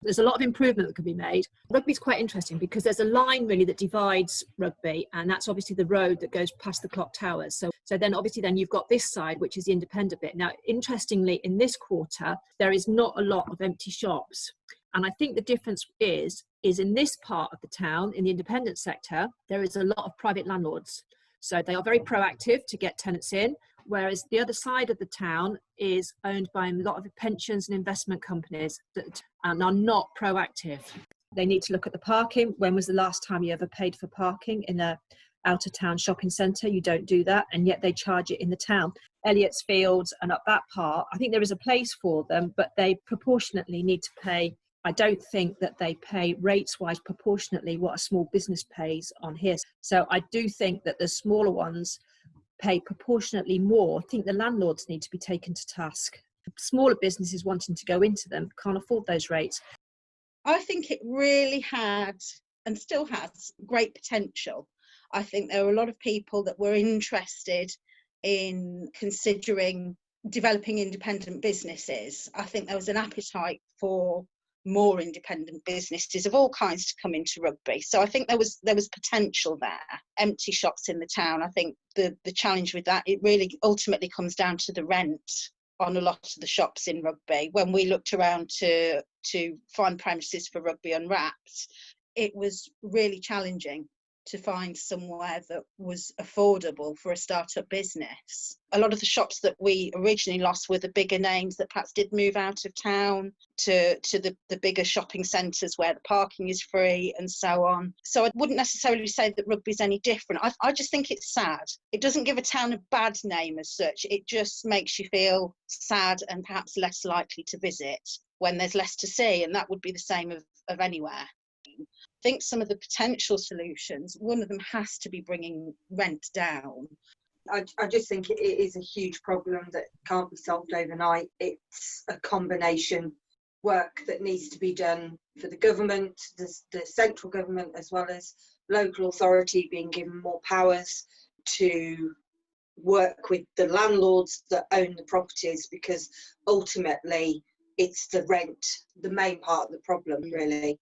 There's a lot of improvement that can be made. Rugby's quite interesting because there's a line really that divides Rugby, and that's obviously the road that goes past the clock towers. So then obviously then you've got this side, which is the independent bit. Now, interestingly, in this quarter, there is not a lot of empty shops. And I think the difference is in this part of the town, in the independent sector, there is a lot of private landlords. So they are very proactive to get tenants in, whereas the other side of the town is owned by a lot of pensions and investment companies that are not proactive. They need to look at the parking. When was the last time you ever paid for parking in a out of town shopping centre? You don't do that, and yet they charge it in the town. Elliott's Fields and up that part, I think there is a place for them, but they proportionately need to pay. I don't think that they pay rates-wise proportionately what a small business pays on here. So I do think that the smaller ones pay proportionately more. I think the landlords need to be taken to task. Smaller businesses wanting to go into them can't afford those rates. I think it really had and still has great potential. I think there were a lot of people that were interested in considering developing independent businesses. I think there was an appetite for more independent businesses of all kinds to come into Rugby. So I think there was potential there. Empty shops in the town, I think the challenge with that, it really ultimately comes down to the rent on a lot of the shops in Rugby. When we looked around to find premises for Rugby Unwrapped, it was really challenging to find somewhere that was affordable for a startup business. A lot of the shops that we originally lost were the bigger names that perhaps did move out of town to the bigger shopping centres where the parking is free and so on. So I wouldn't necessarily say that Rugby's any different. I just think it's sad. It doesn't give a town a bad name as such. It just makes you feel sad and perhaps less likely to visit when there's less to see, and that would be the same of anywhere. I think some of the potential solutions, one of them has to be bringing rent down. I just think it is a huge problem that can't be solved overnight. It's a combination work that needs to be done for the government, the central government, as well as local authority being given more powers to work with the landlords that own the properties, because ultimately it's the rent, the main part of the problem, really.